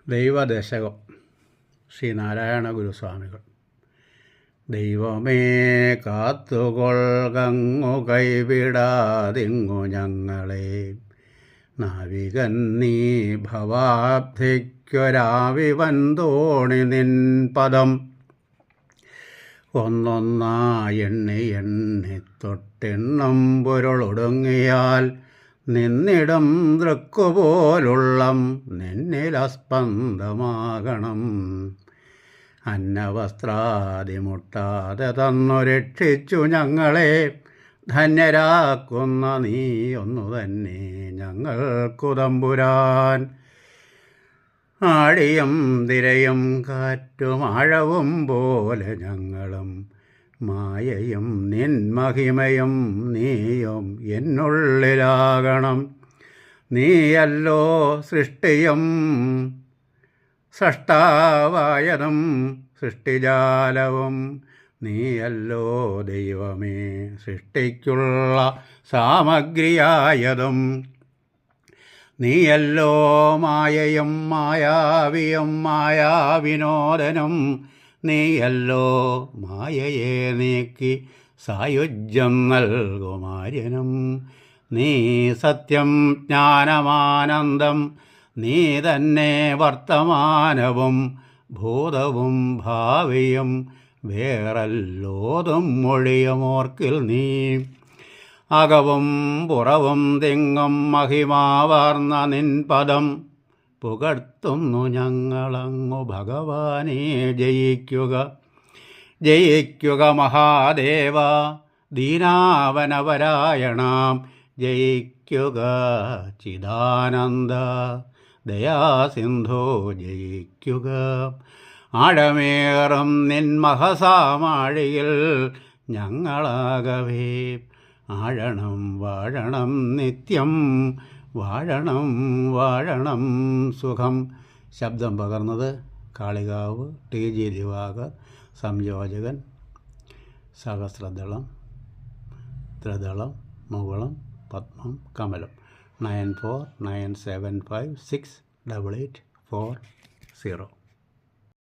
ദൈവദശകം ശ്രീനാരായണ ഗുരുസ്വാമികൾ. ദൈവമേ കാത്തുകൊൾകങ്ങു കൈവിടാതിങ്ങു ഞങ്ങളെ, നാവികൻ നീ ഭവാബ്ധിക്കൊരാവിവൻ തോണി നിൻ പദം. ഒന്നൊന്നായി എണ്ണി എണ്ണി തൊട്ടെണ്ണം പൊരുളൊടുങ്ങിയാൽ നിന്നിടം ദൃക്കുപോലുള്ളം നിന്നിലസ്പന്ദമാകണം. അന്നവസ്ത്രാദിമുട്ടാതെ തന്നു രക്ഷിച്ചു ഞങ്ങളെ, ധന്യരാക്കുന്ന നീ ഒന്നു തന്നെ ഞങ്ങൾക്കു തമ്പുരാൻ. ആഴിയും തിരയും കാറ്റും ആഴവും പോലെ ഞങ്ങളും, മായയും നിൻ മഹിമയും നീയും എന്നുള്ളിലാകണം. നീയല്ലോ സൃഷ്ടിയും സൃഷ്ടാവായതും സൃഷ്ടിജാലവും, നീയല്ലോ ദൈവമേ സൃഷ്ടിക്കുള്ള സാമഗ്രിയായതും. നീയല്ലോ മായയും മായാവിയും മായാവിനോദനും, നീയല്ലോ മായയെ നീക്കി സായുജ്യം നൽകുമാര്യനും. നീ സത്യം ജ്ഞാനമാനന്ദം, നീ തന്നെ വർത്തമാനവും ഭൂതവും ഭാവിയും, വേറല്ലോതും മൊഴിയുമോർക്കിൽ നീ. അകവും പുറവും തിങ്ങും മഹിമാവാർന്ന നിൻ പദം, പുകഴ്ത്തുന്നു ഞങ്ങളങ്ങു ഭഗവാനെ. ജയിക്കുക ജയിക്കുക മഹാദേവ ദീനാവനപരായണാം, ജയിക്കുക ചിദാനന്ദ ദയാസിന്ധോ. ജയിക്കുക ആഴമേറും നിൻ മഹസാമാഴിയിൽ ഞങ്ങളാകവേ, ആഴണം വാഴണം നിത്യം, വാഴണം വാഴണം സുഖം. ശബ്ദം പകർന്നത് കാളികാവ് TG ദിവാകർ. സംയോജകൻ സഹസ്രദളം, ത്രിദളം, മുകുളം, പത്മം, കമലം. 9497568840.